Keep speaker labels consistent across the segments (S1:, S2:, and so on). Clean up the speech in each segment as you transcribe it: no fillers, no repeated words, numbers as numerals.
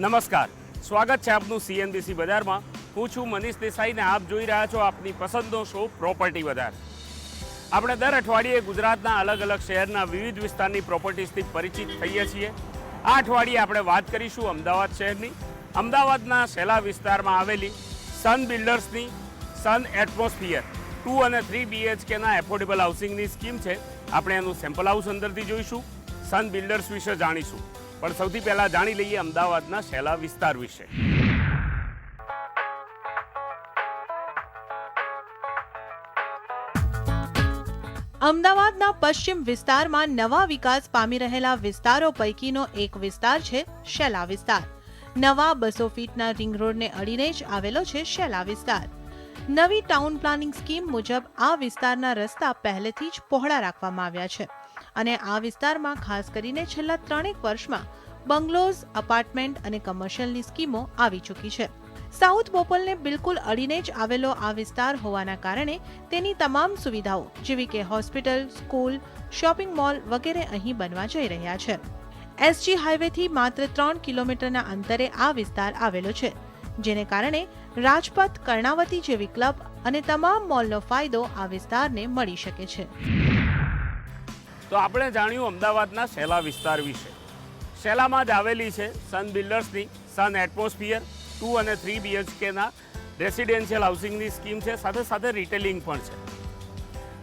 S1: નમસ્કાર, સ્વાગત છે આપનું CNBC બજારમાં। હું છું મનીષ દેસાઈ ને આપ જોઈ રહ્યા છો આપની પસંદનો શો પ્રોપર્ટી બજાર। આપણે દર અઠવાડિયે ગુજરાતના અલગ અલગ શહેરના વિવિધ વિસ્તારની પ્રોપર્ટીઝથી પરિચિત થઈએ છીએ। આ અઠવાડિયે આપણે વાત કરીશું અમદાવાદ શહેરની। અમદાવાદના શેલા વિસ્તારમાં આવેલી સન બિલ્ડર્સની સન એટમોસ્ફિયર 2 અને 3 BHKના એફોર્ડેબલ હાઉસિંગની સ્કીમ છે। આપણે એનું સેમ્પલ હાઉસ અંદરથી જોઈશું, સન બિલ્ડર્સ વિશે જાણીશું। પણ સૌથી પહેલા જાણી લઈએ અમદાવાદના શેલા વિસ્તાર વિશે।
S2: અમદાવાદના પશ્ચિમ વિસ્તારમાં નવા વિકાસ પામી રહેલા વિસ્તારો પૈકીનો એક વિસ્તાર છે શેલા વિસ્તાર। નવા 200 ફીટના રિંગ રોડને અડીને જ આવેલો છે શેલા વિસ્તાર। નવી ટાઉન પ્લાનિંગ સ્કીમ મુજબ આ વિસ્તારના રસ્તા પહેલેથી જ પહોળા રાખવામાં આવ્યા છે અને આ વિસ્તારમાં ખાસ કરીને છેલ્લા 3 વર્ષમાં બંગલોઝ, અપાર્ટમેન્ટ અને કમર્શિયલની સ્કીમો આવી ચૂકી છે। સાઉથ બોપલને બિલકુલ અડીને જ આવેલો આ વિસ્તાર હોવાના કારણે તેની તમામ સુવિધાઓ જેવી કે હોસ્પિટલ, સ્કૂલ, શોપિંગ મોલ વગેરે અહીં બનવા જઈ રહ્યા છે। SG હાઈવેથી માત્ર 3 કિલોમીટરના અંતરે આ વિસ્તાર આવેલો છે, જેને કારણે રાજપથ, કર્ણાવતી જેવી ક્લબ અને તમામ મોલનો ફાયદો આ વિસ્તારને મળી શકે છે।
S1: તો આપણે જાણ્યું અમદાવાદના શેલા વિસ્તાર વિશે। શેલામાં જ આવેલી છે સન બિલ્ડર્સની સન એટમોસ્ફિયર 2 અને 3 BHKના રેસિડેન્શિયલ હાઉસિંગની સ્કીમ છે, સાથે સાથે રિટેલિંગ પણ છે।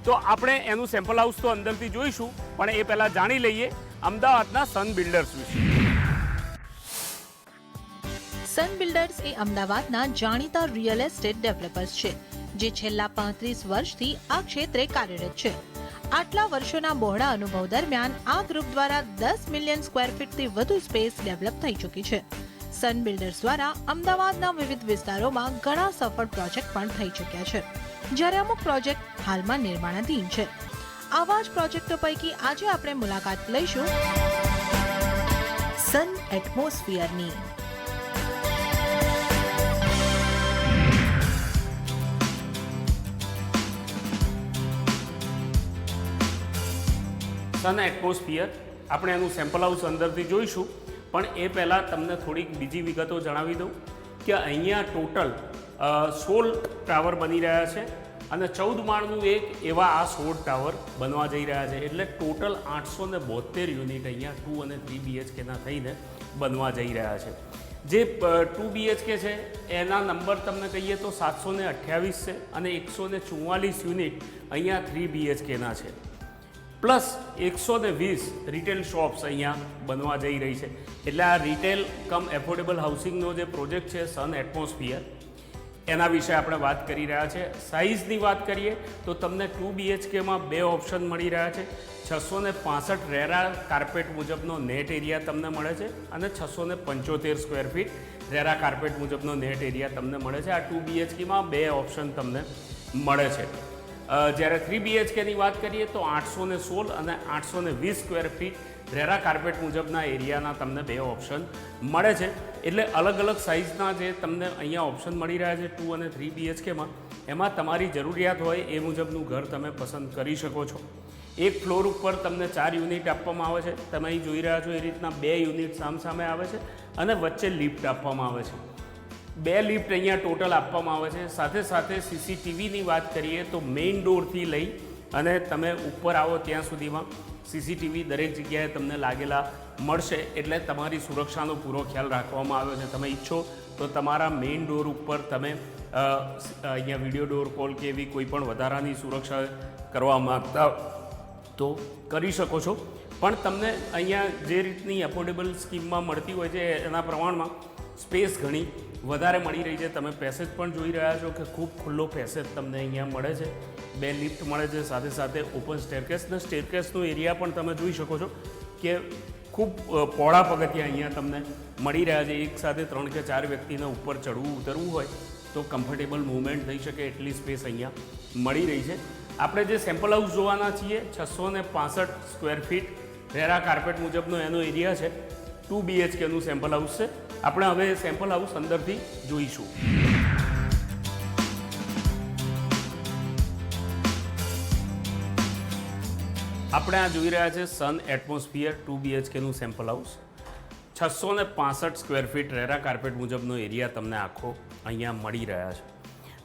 S1: તો આપણે એનું સેમ્પલ હાઉસ તો અંદરથી જોઈશું, પણ એ પહેલાં જાણી લઈએ અમદાવાદના સન બિલ્ડર્સ વિશે।
S2: સન બિલ્ડર્સ એ અમદાવાદના જાણીતા રિયલ એસ્ટેટ ડેવલપર્સ છે, જે છેલ્લા 35 વર્ષથી આ ક્ષેત્રે કાર્યરત છે। આટલા વર્ષોના બહોળા અનુભવ દરમિયાન આ ગ્રુપ દ્વારા 10 મિલિયન સ્ક્વેર ફીટથી વધુ સ્પેસ ડેવલપ થઈ ચૂકી છે। સન બિલ્ડર્સ દ્વારા અમદાવાદના વિવિધ વિસ્તારોમાં ઘણા સફળ પ્રોજેક્ટ પણ થઈ ચૂક્યા છે, જ્યારે અમુક પ્રોજેક્ટ હાલમાં નિર્માણાધીન છે। આવા જ પ્રોજેક્ટો પૈકી આજે આપણે મુલાકાત લઈશું સન એટમોસ્ફિયરની।
S1: સન એટમોસ્ફિયર આપણે એનું સેમ્પલ હાઉસ અંદરથી જોઈશું, પણ એ પહેલાં તમને થોડીક બીજી વિગતો જણાવી દઉં કે અહીંયા ટોટલ 16 ટાવર બની રહ્યા છે અને 14 માળનું એક એવા આ 16 ટાવર બનવા જઈ રહ્યા છે। એટલે ટોટલ 872 યુનિટ અહીંયા 2 અને 3 BHKના થઈને બનવા જઈ રહ્યા છે। જે 2 BHK છે એના નંબર તમને કહીએ તો 728 છે અને 144 યુનિટ અહીંયા 3 BHKના છે, પ્લસ 120 રિટેલ શોપ્સ અહીંયા બનવા જઈ રહી છે। એટલે આ રિટેલ કમ એફોર્ડેબલ હાઉસિંગનો જે પ્રોજેક્ટ છે સન એટમોસ્ફિયર, એના વિશે આપણે વાત કરી રહ્યા છે। સાઇઝની વાત કરીએ તો તમને 2 BHKમાં 2 ઓપ્શન મળી રહ્યા છે। 665 રેરા કાર્પેટ મુજબનો નેટ એરિયા તમને મળે છે અને 675 સ્ક્વેર ફીટ રેરા કાર્પેટ મુજબનો નેટ એરિયા તમને મળે છે। આ 2 BHKમાં 2 ઓપ્શન તમને મળે છે। જ્યારે 3 BHKની વાત કરીએ તો 816 અને 820 સ્ક્વેર ફીટ રેરા કાર્પેટ મુજબના એરિયાના તમને 2 ઓપ્શન મળે છે। એટલે અલગ અલગ સાઇઝના જે તમને અહીંયા ઓપ્શન મળી રહ્યા છે 2 અને 3 BHKમાં, એમાં તમારી જરૂરિયાત હોય એ મુજબનું ઘર તમે પસંદ કરી શકો છો। એક ફ્લોર ઉપર તમને 4 યુનિટ આપવામાં આવે છે, તમે અહીં જોઈ રહ્યા છો એ રીતના 2 યુનિટ સામસામે આવે છે અને વચ્ચે લિફ્ટ આપવામાં આવે છે। 2 લિફ્ટ અહીંયા ટોટલ આપવામાં આવે છે। સાથે સાથે CCTVની વાત કરીએ તો મેઇન ડોરથી લઈ અને તમે ઉપર આવો ત્યાં સુધીમાં CCTV દરેક જગ્યાએ તમને લાગેલા મળશે। એટલે તમારી સુરક્ષાનો પૂરો ખ્યાલ રાખવામાં આવ્યો છે। તમે ઈચ્છો તો તમારા મેઇન ડોર ઉપર તમે અહીંયા વિડીયો ડોર કોલ કે એવી કોઈ પણ વધારાની સુરક્ષા કરવા માગતા તો કરી શકો છો, પણ તમને અહીંયા જે રીતની એફોર્ડેબલ સ્કીમમાં મળતી હોય છે એના પ્રમાણમાં સ્પેસ ઘણી વધારે મળી રહી છે। તમે પેસેજ પણ જોઈ રહ્યા છો કે ખૂબ ખુલ્લો પેસેજ તમને અહીંયા મળે છે, 2 લિફ્ટ મળે છે, સાથે સાથે ઓપન સ્ટેરકેસ ને સ્ટેરકેસનો એરિયા પણ તમે જોઈ શકો છો કે ખૂબ પહોળા પગથિયા અહીંયા તમને મળી રહ્યા છે। એક સાથે 3 કે 4 વ્યક્તિને ઉપર ચડવું ઉતરવું હોય તો કમ્ફર્ટેબલ મૂવમેન્ટ થઈ શકે એટલી સ્પેસ અહીંયા મળી રહી છે। આપણે જે સેમ્પલ હાઉસ જોવાના છીએ 665 સ્ક્વેર ફીટ રેરા કાર્પેટ મુજબનો એનો એરિયા છે, 2 BHKનું સેમ્પલ હાઉસ છે। આપણે હવે સેમ્પલ હાઉસ અંદરથી જોઈશું। આપણે આ જોઈ રહ્યા છે સન એટમોસ્ફિયર 2 BHKનું sample house. 665 square feet RERA carpet મુજબનો એરિયા તમને આખો અહીંયા મળી રહ્યા છે.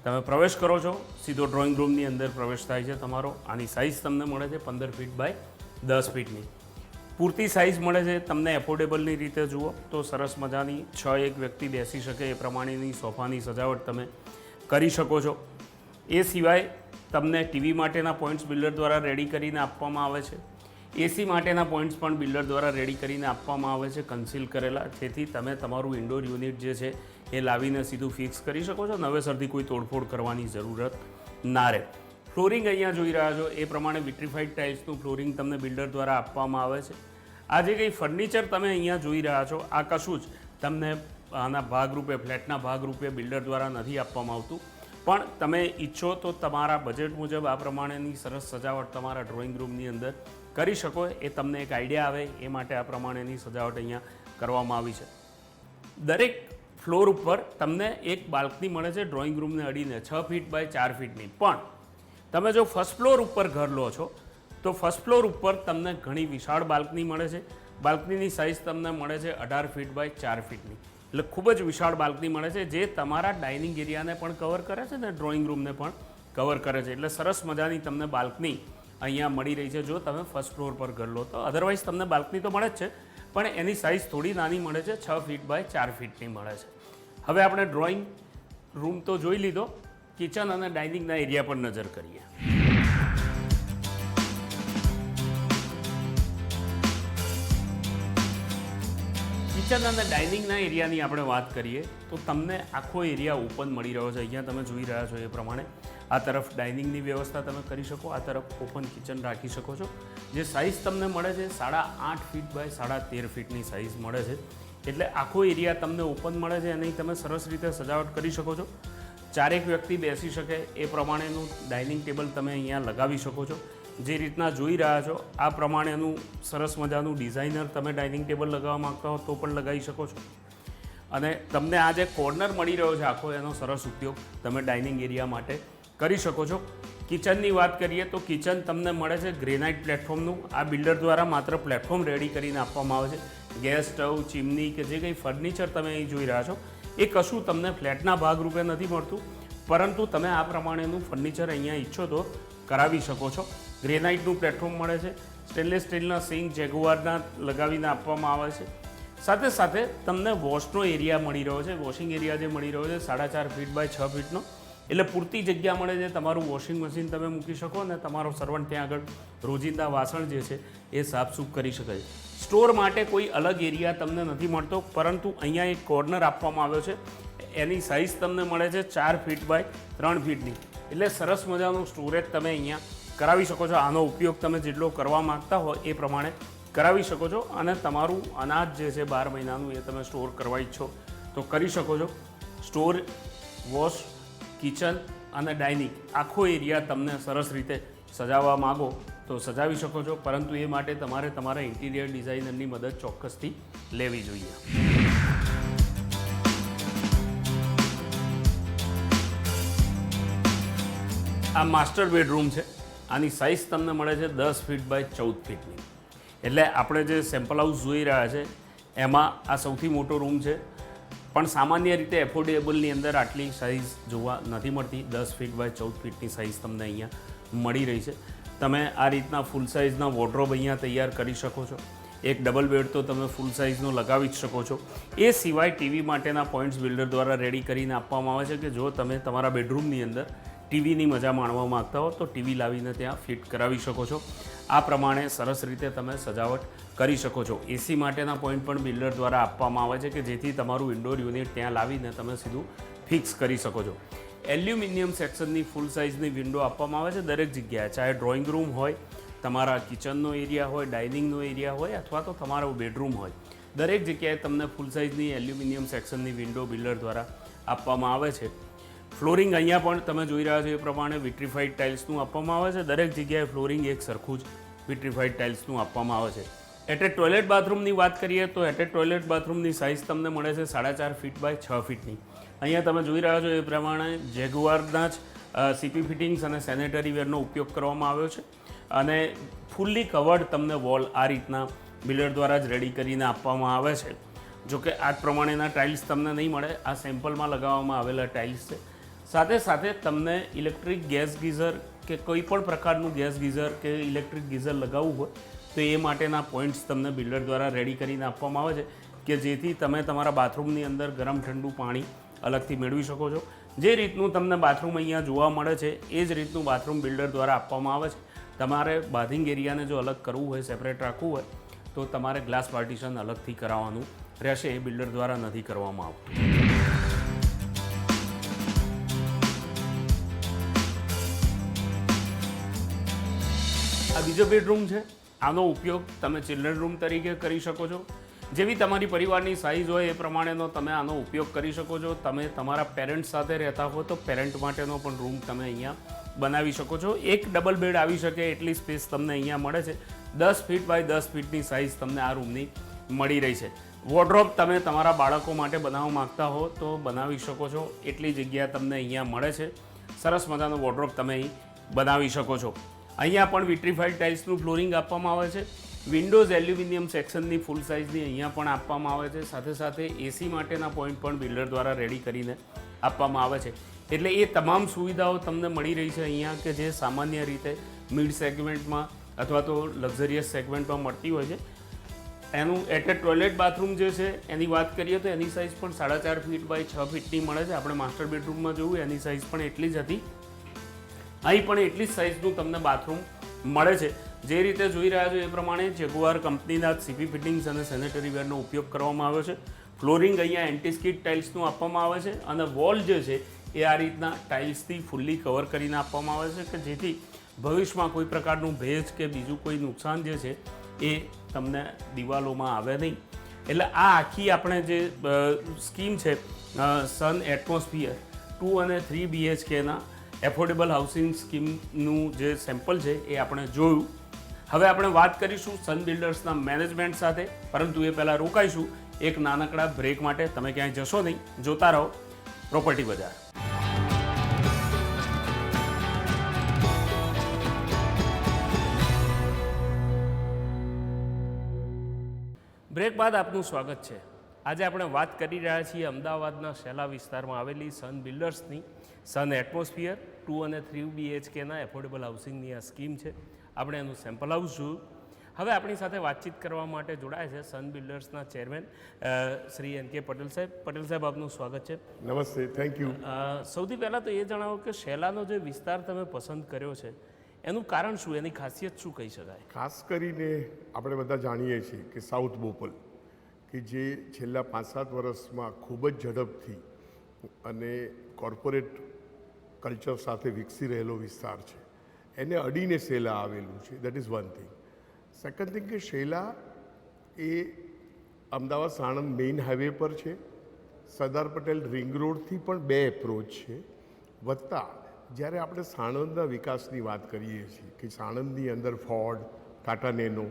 S1: તમે પ્રવેશ કરો છો, સીધો ડ્રોઈંગ રૂમની અંદર પ્રવેશ થાય છે તમારો. આની સાઇઝ તમને મળે છે 15 ફીટ બાય 10 ફીટની. પૂરતી સાઇઝ મળે છે તમને. એફોર્ડેબલની રીતે જુઓ તો સરસ મજાની 6 એક વ્યક્તિ બેસી શકે એ પ્રમાણેની સોફાની સજાવટ તમે કરી શકો છો. એ સિવાય તમને ટીવી માટેના પોઈન્ટ્સ બિલ્ડર દ્વારા રેડી કરીને આપવામાં આવે છે. એસી માટેના પોઈન્ટ્સ પણ બિલ્ડર દ્વારા રેડી કરીને આપવામાં આવે છે, કન્સીલ કરેલા, જેથી તમે તમારું ઇન્ડોર યુનિટ જે છે એ લાવીને સીધું ફિક્સ કરી શકો છો. નવેસરથી કોઈ તોડફોડ કરવાની જરૂરત ના રહે. ફ્લોરિંગ અહીંયા જોઈ રહ્યા છો એ પ્રમાણે વિટ્રીફાઈડ ટાઇલ્સનું ફ્લોરિંગ તમને બિલ્ડર દ્વારા આપવામાં આવે છે. આ જે કંઈ ફર્નિચર તમે અહીંયા જોઈ રહ્યા છો આ કશું જ તમને આના ભાગરૂપે, ફ્લેટના ભાગરૂપે બિલ્ડર દ્વારા નથી આપવામાં આવતું. પણ તમે ઈચ્છો તો તમારા બજેટ મુજબ આ પ્રમાણેની સરસ સજાવટ તમારા ડ્રોઈંગ રૂમની અંદર કરી શકો. એ તમને એક આઈડિયા આવે એ માટે આ પ્રમાણેની સજાવટ અહીંયા કરવામાં આવી છે. દરેક ફ્લોર ઉપર તમને એક બાલ્કની મળે છે ડ્રોઈંગ રૂમને અડીને 6 ફીટ બાય 4 ફીટની. પણ તમે જો ફર્સ્ટ ફ્લોર ઉપર ઘર લો છો તો ફર્સ્ટ ફ્લોર ઉપર તમને ઘણી વિશાળ બાલ્કની મળે છે. બાલ્કનીની સાઇઝ તમને મળે છે 18 ફીટ બાય 4 ફીટની. એટલે ખૂબ જ વિશાળ બાલ્કની મળે છે જે તમારા ડાઇનિંગ એરિયાને પણ કવર કરે છે ને ડ્રોઈંગ રૂમને પણ કવર કરે છે. એટલે સરસ મજાની તમને બાલ્કની અહીંયા મળી રહી છે જો તમે ફર્સ્ટ ફ્લોર પર ઘર લો તો. અધરવાઇઝ તમને બાલ્કની તો મળે જ છે પણ એની સાઇઝ થોડી નાની મળે છે, 6 ફીટ બાય 4 ફીટની મળે છે. હવે આપણે ડ્રોઈંગ રૂમ તો જોઈ લીધો, કિચન અને ડાઇનિંગના એરિયા પર નજર કરીએ. કિચન અને ડાઇનિંગના એરિયાની આપણે વાત કરીએ તો તમને આખો એરિયા ઓપન મળી રહ્યો છે. અહીંયા તમે જોઈ રહ્યા છો એ પ્રમાણે આ તરફ ડાઇનિંગની વ્યવસ્થા તમે કરી શકો, આ તરફ ઓપન કિચન રાખી શકો છો. જે સાઇઝ તમને મળે છે 8.5 ફીટ બાય 13.5 ફીટની સાઇઝ મળે છે. એટલે આખો એરિયા તમને ઓપન મળે છે અને તમે સરસ રીતે સજાવટ કરી શકો છો. 4 એક વ્યક્તિ બેસી શકે એ પ્રમાણેનું ડાઇનિંગ ટેબલ તમે અહીંયા લગાવી શકો છો. જે રીતના જોઈ રહ્યા છો આ પ્રમાણેનું સરસ મજાનું ડિઝાઇનર તમે ડાઇનિંગ ટેબલ લગાવવા માગતા હો તો પણ લગાવી શકો છો. અને તમને આ જે કોર્નર મળી રહ્યો છે આખો એનો સરસ ઉપયોગ તમે ડાઇનિંગ એરિયા માટે કરી શકો છો. કિચનની વાત કરીએ તો કિચન તમને મળે છે ગ્રેનાઇટ પ્લેટફોર્મનું. આ બિલ્ડર દ્વારા માત્ર પ્લેટફોર્મ રેડી કરીને આપવામાં આવે છે. ગેસ સ્ટવ, ચીમની કે જે કંઈ ફર્નિચર તમે અહીં જોઈ રહ્યા છો એ કશું તમને ફ્લેટના ભાગરૂપે નથી મળતું, પરંતુ તમે આ પ્રમાણેનું ફર્નિચર અહીંયા ઈચ્છો તો કરાવી શકો છો. ગ્રેનાઇટનું પ્લેટફોર્મ મળે છે. સ્ટેનલેસ સ્ટીલના સિંક જેગુઆરના લગાવીને આપવામાં આવે છે. સાથે સાથે તમને વોશનો એરિયા મળી રહ્યો છે. વોશિંગ એરિયા જે મળી રહ્યો છે 4.5 ફીટ બાય 6 ફીટનો. એટલે પૂરતી જગ્યા મળે છે. તમારું વોશિંગ મશીન તમે મૂકી શકો અને તમારો સર્વન્ટ ત્યાં આગળ રોજિંદા વાસણ જે છે એ સાફસૂફ કરી શકે છે. સ્ટોર માટે કોઈ અલગ એરિયા તમને નથી મળતો, પરંતુ અહીંયા એક કોર્નર આપવામાં આવ્યો છે. એની સાઇઝ તમને મળે છે 4 ફીટ બાય 3 ફીટની. એટલે સરસ મજાનું સ્ટોરેજ તમે અહીંયા કરાવી શકો છો. આનો ઉપયોગ તમે જેટલો કરવા માગતા હો એ પ્રમાણે કરાવી શકો છો. અને તમારું અનાજ જે છે 12 મહિનાનું એ તમે સ્ટોર કરવા ઈચ્છો તો કરી શકો છો. સ્ટોર, વોશ, કિચન અને ડાઇનિંગ આખો એરિયા તમને સરસ રીતે સજાવવા માગો તો સજાવી શકો છો, પરંતુ એ માટે તમારે તમારા ઇન્ટિરિયર ડિઝાઇનરની મદદ ચોક્કસથી લેવી જોઈએ. આ માસ્ટર બેડરૂમ છે. આની સાઇઝ તમને મળે છે 10 ફીટ બાય 14 ફીટની. એટલે આપણે જે સેમ્પલ હાઉસ જોઈ રહ્યા છે એમાં આ સૌથી મોટો રૂમ છે. પણ સામાન્ય રીતે એફોર્ડેબલની અંદર આટલી સાઇઝ જોવા નથી મળતી. 10 ફીટ બાય 14 ફીટની સાઇઝ તમને અહીંયા મળી રહી છે. તમે આ રીતના ફૂલ સાઇઝના વોર્ડરોબ અહીંયા તૈયાર કરી શકો છો. એક ડબલ બેડ તો તમે ફૂલ સાઇઝનો લગાવી જ શકો છો. એ સિવાય ટીવી માટેના પોઈન્ટ્સ બિલ્ડર દ્વારા રેડી કરીને આપવામાં આવે છે કે જો તમે તમારા બેડરૂમની અંદર ટીવીની મજા માણવા માગતા હો તો ટીવી લાવીને ત્યાં ફિટ કરાવી શકો છો. આ પ્રમાણે સરસ રીતે તમે સજાવટ કરી શકો છો. એસી માટેના પોઈન્ટ પણ બિલ્ડર દ્વારા આપવામાં આવે છે કે જેથી તમારું ઇન્ડોર યુનિટ ત્યાં લાવીને તમે સીધું ફિક્સ કરી શકો છો. એલ્યુમિનિયમ સેક્શનની ફૂલ સાઇઝની વિન્ડો આપવામાં આવે છે દરેક જગ્યાએ, ચાહે ડ્રોઈંગ રૂમ હોય, તમારા કિચનનો એરિયા હોય, ડાઇનિંગનો એરિયા હોય અથવા તો તમારો બેડરૂમ હોય, દરેક જગ્યાએ તમને ફૂલ સાઇઝની એલ્યુમિનિયમ સેક્શનની વિન્ડો બિલ્ડર દ્વારા આપવામાં આવે છે. ફ્લોરિંગ અહીંયા પણ તમે જોઈ રહ્યા છો એ પ્રમાણે વિટ્રીફાઈડ ટાઇલ્સનું આપવામાં આવે છે. દરેક જગ્યાએ ફ્લોરિંગ એક સરખું જ વિટ્રીફાઈડ ટાઇલ્સનું આપવામાં આવે છે. એટેચ ટોયલેટ બાથરૂમની વાત કરીએ તો એટેચ ટોયલેટ બાથરૂમની સાઇઝ તમને મળે છે 4.5 ફીટ બાય 6 ફીટની. અહીંયા તમે જોઈ રહ્યા છો એ પ્રમાણે જેગુઆરના જ સીપી ફિટિંગ્સ અને સેનેટરી વેરનો ઉપયોગ કરવામાં આવ્યો છે. અને ફૂલ્લી કવર્ડ તમને વોલ આ રીતના બિલ્ડર દ્વારા જ રેડી કરીને આપવામાં આવે છે. જોકે આ જ પ્રમાણેના ટાઇલ્સ તમને નહીં મળે, આ સેમ્પલમાં લગાવવામાં આવેલા ટાઇલ્સ છે. સાથે સાથે તમને ઇલેક્ટ્રિક ગેસ ગીઝર કે કોઈ પણ પ્રકારનું ગેસ ગીઝર કે ઇલેક્ટ્રિક ગીઝર લગાવવું હોય તો એ માટેના પોઈન્ટ્સ તમને બિલ્ડર દ્વારા રેડી કરીને આપવામાં આવે છે કે જેથી તમે તમારા બાથરૂમની અંદર ગરમ ઠંડુ પાણી અલગથી મેળવી શકો છો. જે રીતનું તમને બાથરૂમ અહીંયા જોવા મળે છે એ જ રીતનું બાથરૂમ બિલ્ડર દ્વારા આપવામાં આવે છે. તમારે બાથિંગ એરિયાને જો અલગ કરવું હોય, સેપરેટ રાખવું હોય તો તમારે ગ્લાસ પાર્ટીશન અલગથી કરાવવાનું રહેશે, એ બિલ્ડર દ્વારા નથી કરવામાં આવતું. આ બીજો બેડરૂમ છે. આનો ઉપયોગ તમે ચિલ્ડ્રન રૂમ તરીકે કરી શકો છો. જેવી તમારી પરિવારની સાઇઝ હોય એ પ્રમાણેનો તમે આનો ઉપયોગ કરી શકો છો. તમે તમારા પેરેન્ટ્સ સાથે રહેતા હો તો પેરેન્ટ માટેનો પણ રૂમ તમે અહીંયા બનાવી શકો છો. એક ડબલ બેડ આવી શકે એટલી સ્પેસ તમને અહીંયા મળે છે. 10 ફીટ બાય 10 ફીટની સાઇઝ તમને આ રૂમની મળી રહી છે. વોર્ડરોબ તમે તમારા બાળકો માટે બનાવવા માગતા હો તો બનાવી શકો છો, એટલી જગ્યા તમને અહીંયા મળે છે. સરસ મજાનો વોર્ડરોબ તમે અહીં બનાવી શકો છો. અહીંયા પણ વિટ્રીફાઈડ ટાઇલ્સનું ફ્લોરિંગ આપવામાં આવે છે. વિન્ડોઝ એલ્યુમિનિયમ સેક્શનની ફૂલ સાઇઝની અહીંયા પણ આપવામાં આવે છે. સાથે સાથે એસી માટેના પોઈન્ટ પણ બિલ્ડર દ્વારા રેડી કરીને આપવામાં આવે છે. એટલે એ તમામ સુવિધાઓ તમને મળી રહી છે અહીંયા કે જે સામાન્ય રીતે મિડ સેગમેન્ટમાં અથવા તો લક્ઝરિયસ સેગમેન્ટમાં મળતી હોય છે. એનું એટેચ ટોયલેટ બાથરૂમ જે છે એની વાત કરીએ તો એની સાઇઝ પણ 4.5 ફીટ બાય 6 ફીટની મળે છે. આપણે માસ્ટર બેડરૂમમાં જોયું એની સાઇઝ પણ એટલી જ હતી. અહીં પણ એટલી જ સાઇઝનું તમને બાથરૂમ મળે છે. જે રીતે જોઈ રહ્યા છો એ પ્રમાણે જેગુઆર કંપનીના સીપી ફિટિંગ્સ અને સેનેટરી વેરનો ઉપયોગ કરવામાં આવ્યો છે. ફ્લોરિંગ અહીંયા એન્ટીસ્કીડ ટાઇલ્સનું આપવામાં આવે છે અને વોલ જે છે એ આ રીતના ટાઇલ્સથી ફૂલ્લી કવર કરીને આપવામાં આવે છે કે જેથી ભવિષ્યમાં કોઈ પ્રકારનું ભેજ કે બીજું કોઈ નુકસાન જે છે એ તમને દિવાલોમાં આવે નહીં. એટલે આ આખી આપણે જે સ્કીમ છે સન એટમોસ્ફિયર 2 અને 3 BHKના એફોર્ડેબલ હાઉસિંગ સ્કીમનું જે સેમ્પલ છે એ આપણે જોયું. હવે આપણે વાત કરીશું સન બિલ્ડર્સના મેનેજમેન્ટ સાથે, પરંતુ એ પહેલાં રોકાઈશું એક નાનકડા બ્રેક માટે. તમે ક્યાંય જશો નહીં, જોતા રહો પ્રોપર્ટી બજાર. બ્રેક બાદ આપનું સ્વાગત છે. આજે આપણે વાત કરી રહ્યા છીએ અમદાવાદના શેલા વિસ્તારમાં આવેલી સન બિલ્ડર્સની સન એટમોસ્ફિયર 2 અને 3 BHKના એફોર્ડેબલ હાઉસિંગની આ સ્કીમ છે. આપણે એનું સેમ્પલ હાઉસ જોયું. હવે આપણી સાથે વાતચીત કરવા માટે જોડાય છે સન બિલ્ડર્સના ચેરમેન શ્રી NK પટેલ સાહેબ. પટેલ સાહેબ, આપનું સ્વાગત છે.
S3: નમસ્તે, થેન્ક યુ.
S1: સૌથી પહેલાં તો એ જણાવો કે શેલાનો જે વિસ્તાર તમે પસંદ કર્યો છે એનું કારણ શું, એની ખાસિયત શું કહી શકાય?
S3: ખાસ કરીને આપણે બધા જાણીએ છીએ કે સાઉથ બોપલ કે જે છેલ્લા 5-7 વર્ષમાં ખૂબ જ ઝડપથી અને કોર્પોરેટ કલ્ચર સાથે વિકસી રહેલો વિસ્તાર છે, એને અડીને શેલા આવેલું છે. That is one thing. Second thing કે શેલા એ અમદાવાદ સાણંદ મેઇન હાઈવે પર છે. સરદાર પટેલ રિંગ રોડથી પણ 2 એપ્રોચ છે. વત્તા જ્યારે આપણે સાણંદના વિકાસની વાત કરીએ છીએ કે સાણંદની અંદર ફોર્ડ, ટાટા નેનો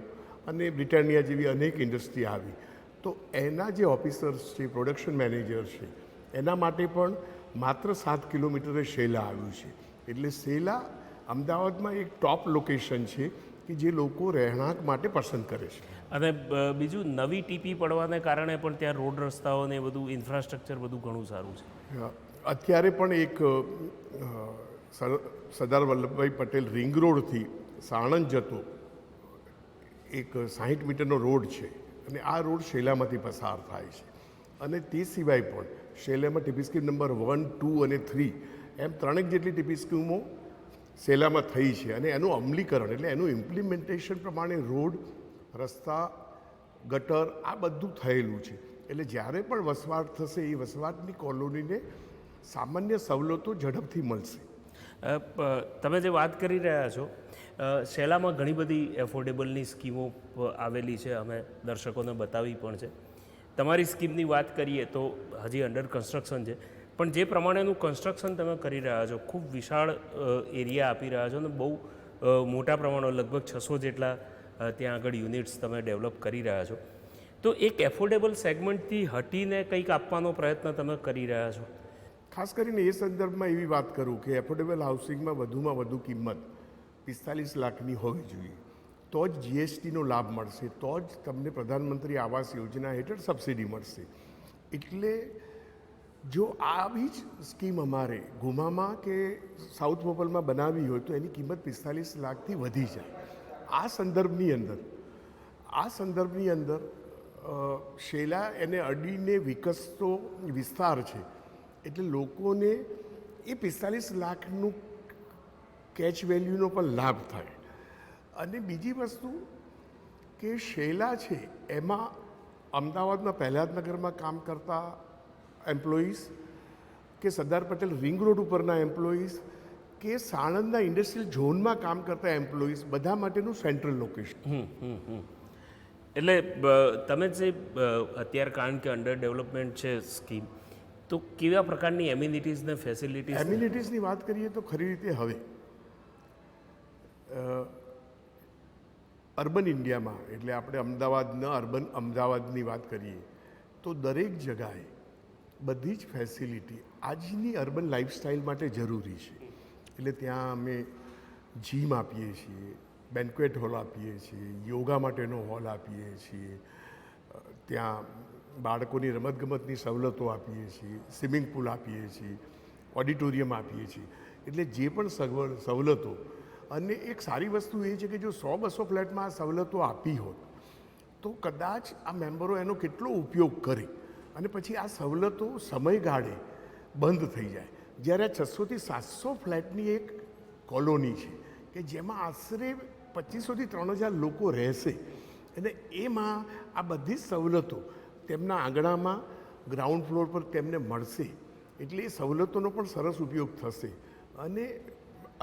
S3: અને બ્રિટાનિયા જેવી અનેક ઇન્ડસ્ટ્રી આવી, તો એના જે ઓફિસર્સ છે, પ્રોડક્શન મેનેજર છે, એના માટે પણ માત્ર 7 કિલોમીટરે શેલા આવ્યું છે. એટલે શેલા અમદાવાદમાં એક ટોપ લોકેશન છે કે જે લોકો રહેણાંક માટે પસંદ કરે છે.
S1: અને બીજું નવી ટીપી પડવાને કારણે પણ ત્યાં રોડ રસ્તાઓ ને બધું ઇન્ફ્રાસ્ટ્રક્ચર બધું ઘણું સારું છે.
S3: અત્યારે પણ એક સરદાર વલ્લભભાઈ પટેલ રિંગ રોડથી સાણંદ જતો એક 60 મીટરનો રોડ છે અને આ રોડ શેલામાંથી પસાર થાય છે. અને તે સિવાય પણ શેલામાં ટીપી સ્કીમ નંબર 1, 2 અને 3 એમ 3 જેટલી ટીપી સ્કીમો શેલામાં થઈ છે અને એનું અમલીકરણ એટલે એનું ઇમ્પ્લિમેન્ટેશન પ્રમાણે રોડ, રસ્તા, ગટર આ બધું થયેલું છે. એટલે જ્યારે પણ વસવાટ થશે એ વસવાટની કોલોનીને સામાન્ય સવલતો ઝડપથી મળશે.
S1: તમે જે વાત કરી રહ્યા છો, શેલામાં ઘણી બધી એફોર્ડેબલની સ્કીમો આવેલી છે, અમે દર્શકોને બતાવી પણ છે. તમારી સ્કીમની વાત કરીએ તો હજી અંડર કન્સ્ટ્રક્શન છે, પણ જે પ્રમાણેનું કન્સ્ટ્રક્શન તમે કરી રહ્યા છો, ખૂબ વિશાળ એરિયા આપી રહ્યા છો અને બહુ મોટા પ્રમાણમાં લગભગ 600 જેટલા ત્યાં આગળ યુનિટ્સ તમે ડેવલપ કરી રહ્યા છો, તો એક એફોર્ડેબલ સેગમેન્ટથી હટીને કંઈક આપવાનો પ્રયત્ન તમે કરી રહ્યા છો.
S3: ખાસ કરીને એ સંદર્ભમાં એવી વાત કરું કે એફોર્ડેબલ હાઉસિંગમાં વધુમાં વધુ કિંમત 45 લાખની હોવી જોઈએ. તો જ જીએસટીનો લાભ મળશે, તો જ તમને પ્રધાનમંત્રી આવાસ યોજના હેઠળ સબસિડી મળશે. એટલે જો આવી જ સ્કીમ અમારે ગુમામાં કે સાઉથ બોપલમાં બનાવવી હોય તો એની કિંમત 45 લાખથી વધી જાય. આ સંદર્ભની અંદર શેલા એને અડીને વિકસતો વિસ્તાર છે, એટલે લોકોને એ 45 લાખનું કેચ વેલ્યુનો પણ લાભ થાય. અને બીજી વસ્તુ કે શેલા છે એમાં અમદાવાદમાં પહેલાદનગરમાં કામ કરતા એમ્પ્લોઈઝ કે સરદાર પટેલ રિંગ રોડ ઉપરના એમ્પ્લોઈઝ કે સાણંદના ઇન્ડસ્ટ્રીયલ ઝોનમાં કામ કરતા એમ્પ્લોઈઝ બધા માટેનું સેન્ટ્રલ લોકેશન.
S1: એટલે તમે જે અત્યારે કારણ કે અંડર ડેવલપમેન્ટ છે સ્કીમ, તો કેવા પ્રકારની એમ્યુનિટીઝ ને ફેસિલિટીઝ?
S3: એમ્યુનિટીઝની વાત કરીએ તો ખરી રીતે હવે અર્બન ઇન્ડિયામાં, એટલે આપણે અર્બન અમદાવાદની વાત કરીએ તો દરેક જગાએ બધી જ ફેસિલિટી આજની અર્બન લાઈફસ્ટાઈલ માટે જરૂરી છે. એટલે ત્યાં અમે જીમ આપીએ છીએ, બેન્ક્વેટ હોલ આપીએ છીએ, યોગા માટેનો હોલ આપીએ છીએ, ત્યાં બાળકોની રમતગમતની સવલતો આપીએ છીએ, સ્વિમિંગ પુલ આપીએ છીએ, ઓડિટોરિયમ આપીએ છીએ. એટલે જે પણ સવલતો, અને એક સારી વસ્તુ એ છે કે જો 100-200 ફ્લેટમાં આ સવલતો આપી હોત તો કદાચ આ મેમ્બરો એનો કેટલો ઉપયોગ કરે અને પછી આ સવલતો સમયગાળે બંધ થઈ જાય. જ્યારે 600થી 700 ફ્લેટની એક કોલોની છે કે જેમાં આશરે 2500થી 3000 લોકો રહેશે, અને એમાં આ બધી જ સવલતો તેમના આંગણામાં ગ્રાઉન્ડ ફ્લોર પર તેમને મળશે, એટલે એ સવલતોનો પણ સરસ ઉપયોગ થશે. અને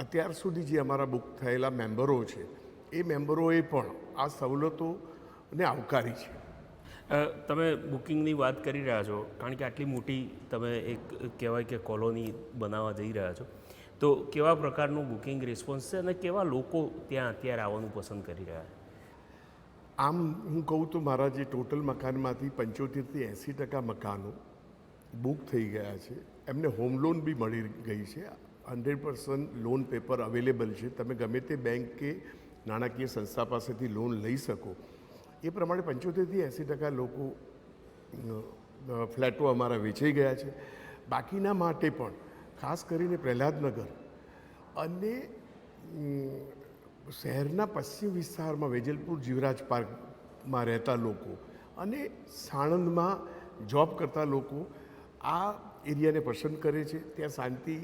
S3: અત્યાર સુધી જે અમારા બુક થયેલા મેમ્બરો છે એ મેમ્બરોએ પણ આ સવલતોને આવકારી છે.
S1: તમે બુકિંગની વાત કરી રહ્યા છો, કારણ કે આટલી મોટી તમે એક કહેવાય કે કોલોની બનાવવા જઈ રહ્યા છો, તો કેવા પ્રકારનું બુકિંગ રિસ્પોન્સ છે અને કેવા લોકો ત્યાં અત્યારે આવવાનું પસંદ કરી રહ્યા છે?
S3: આમ હું કહું તો મારા જે ટોટલ મકાનમાંથી 75થી 80% મકાનો બુક થઈ ગયા છે. એમને હોમ લોન બી મળી ગઈ છે. 100% લોન પેપર અવેલેબલ છે. તમે ગમે તે બેંક કે નાણાકીય સંસ્થા પાસેથી લોન લઈ શકો. એ પ્રમાણે 75થી 80% લોકો ફ્લેટો અમારા વેચાઈ ગયા છે. બાકીના માટે પણ ખાસ કરીને પ્રહલાદનગર અને શહેરના પશ્ચિમ વિસ્તારમાં વેજલપુર જીવરાજ પાર્કમાં રહેતા લોકો અને સાણંદમાં જોબ કરતા લોકો આ એરિયાને પસંદ કરે છે. ત્યાં શાંતિ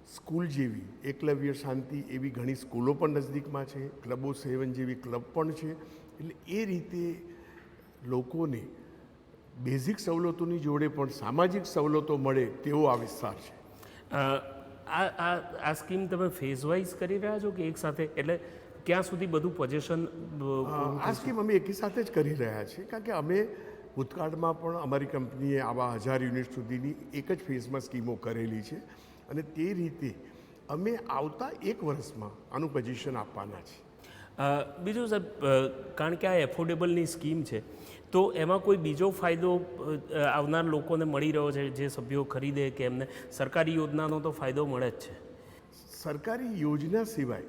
S3: સ્કૂલ જેવી, એકલવ્ય શાંતિ એવી ઘણી સ્કૂલો પણ નજદીકમાં છે, ક્લબો 7 જેવી ક્લબ પણ છે. એટલે એ રીતે લોકોને બેઝિક સવલતોની જોડે પણ સામાજિક સવલતો મળે તેવો આ વિસ્તાર છે.
S1: આ સ્કીમ તમે ફેઝ વાઇઝ કરી રહ્યા છો કે એક સાથે? એટલે ક્યાં સુધી બધું પોઝિશન?
S3: આ સ્કીમ અમે એકી સાથે જ કરી રહ્યા છીએ, કારણ કે અમે ભૂતકાળમાં પણ અમારી કંપનીએ આવા 1000 યુનિટ સુધીની એક જ ફેઝમાં સ્કીમો કરેલી છે, અને તે રીતે અમે આવતા 1 વર્ષમાં આનું પોઝિશન આપવાના છે.
S1: બીજું સાહેબ, કારણ કે આ એફોર્ડેબલની સ્કીમ છે, તો એમાં કોઈ બીજો ફાયદો આવનાર લોકોને મળી રહ્યો છે? જે સભ્યો ખરીદે કે એમને સરકારી યોજનાનો તો ફાયદો મળે જ છે.
S3: સરકારી યોજના સિવાય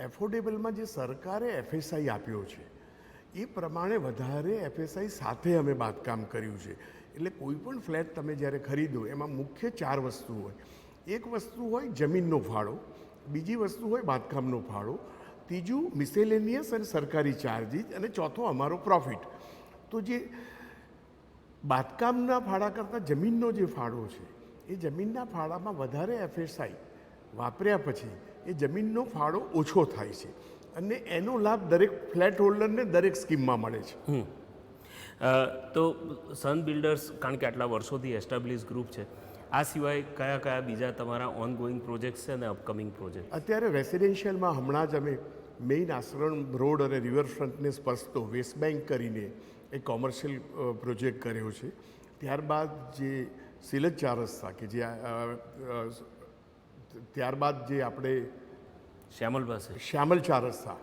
S3: એફોર્ડેબલમાં જે સરકારે એફએસઆઈ આપ્યો છે એ પ્રમાણે વધારે એફએસઆઈ સાથે અમે બાંધકામ કર્યું છે. એટલે કોઈ પણ ફ્લેટ તમે જ્યારે ખરીદો એમાં મુખ્ય 4 વસ્તુ હોય. એક વસ્તુ હોય જમીનનો ફાળો, બીજી વસ્તુ હોય બાંધકામનો ફાળો, ત્રીજું મિસેલેનિયસ અને સરકારી ચાર્જીસ, અને ચોથો અમારો પ્રોફિટ. તો જે બાંધકામના ફાળા કરતાં જમીનનો જે ફાળો છે એ જમીનના ફાળામાં વધારે એફએસઆઈ વાપર્યા પછી એ જમીનનો ફાળો ઓછો થાય છે, અને એનો લાભ દરેક ફ્લેટ હોલ્ડરને દરેક સ્કીમમાં મળે છે.
S1: તો સન બિલ્ડર્સ, કારણ કે આટલા વર્ષોથી એસ્ટાબ્લિશ ગ્રુપ છે, આ સિવાય કયા કયા બીજા તમારા ઓનગોઈંગ પ્રોજેક્ટ્સ છે અને અપકમિંગ પ્રોજેક્ટ?
S3: અત્યારે રેસિડેન્શિયલમાં હમણાં જ અમે મેઇન આશ્રમ રોડ અને રિવરફ્રન્ટને સ્પર્શતો વેસ્ટ બેંક કરીને એક કોમર્શિયલ પ્રોજેક્ટ કર્યો છે. ત્યારબાદ જે સિલજ 4 રસ્તા કે જે ત્યારબાદ જે આપણે
S1: શ્યામલ પાસે
S3: શ્યામલ 4 રસ્તા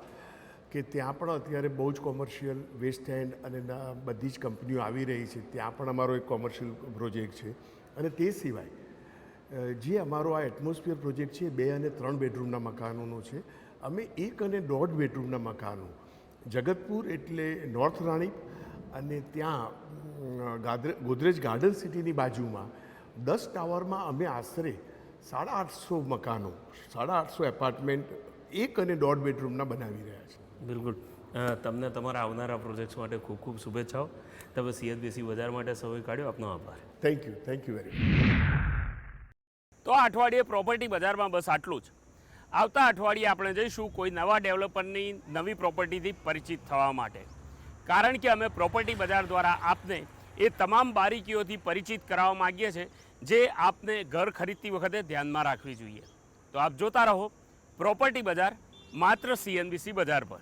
S3: કે ત્યાં પણ અત્યારે બહુ જ કોમર્શિયલ વેસ્ટ એન્ડ અને બધી જ કંપનીઓ આવી રહી છે. ત્યાં પણ અમારો એક કોમર્શિયલ પ્રોજેક્ટ છે. અને તે સિવાય જે અમારો આ એટમોસ્ફિયર પ્રોજેક્ટ છે 2 અને 3 બેડરૂમના મકાનોનો છે. અમે 1 અને 1.5 બેડરૂમના મકાનો જગતપુર એટલે નોર્થ રાણીપ, અને ત્યાં ગોદરેજ ગાર્ડન સિટીની બાજુમાં 10 ટાવરમાં અમે આશરે 850 મકાનો, 850 એપાર્ટમેન્ટ 1 અને 1.5 બેડરૂમના બનાવી રહ્યા છે.
S1: બિલકુલ. તમને તમારા આવનારા પ્રોજેક્ટ્સ માટે ખૂબ ખૂબ શુભેચ્છાઓ. તમે CSBC બજાર માટે સમય કાઢ્યો, આપનો આભાર.
S3: Thank you very much.
S1: તો આ અઠવાડિયે પ્રોપર્ટી બજારમાં બસ આટલું જ. આવતા અઠવાડિયે આપણે જઈશું કોઈ નવા ડેવલપરની નવી પ્રોપર્ટીથી પરિચિત થવા માટે, કારણ કે અમે પ્રોપર્ટી બજાર દ્વારા આપને એ તમામ બારીકીઓથી પરિચિત કરાવવા માગીએ છીએ જે આપને ઘર ખરીદતી વખતે ધ્યાનમાં રાખવી જોઈએ. તો આપ જોતા રહો પ્રોપર્ટી બજાર, માત્ર CNBC બજાર પર.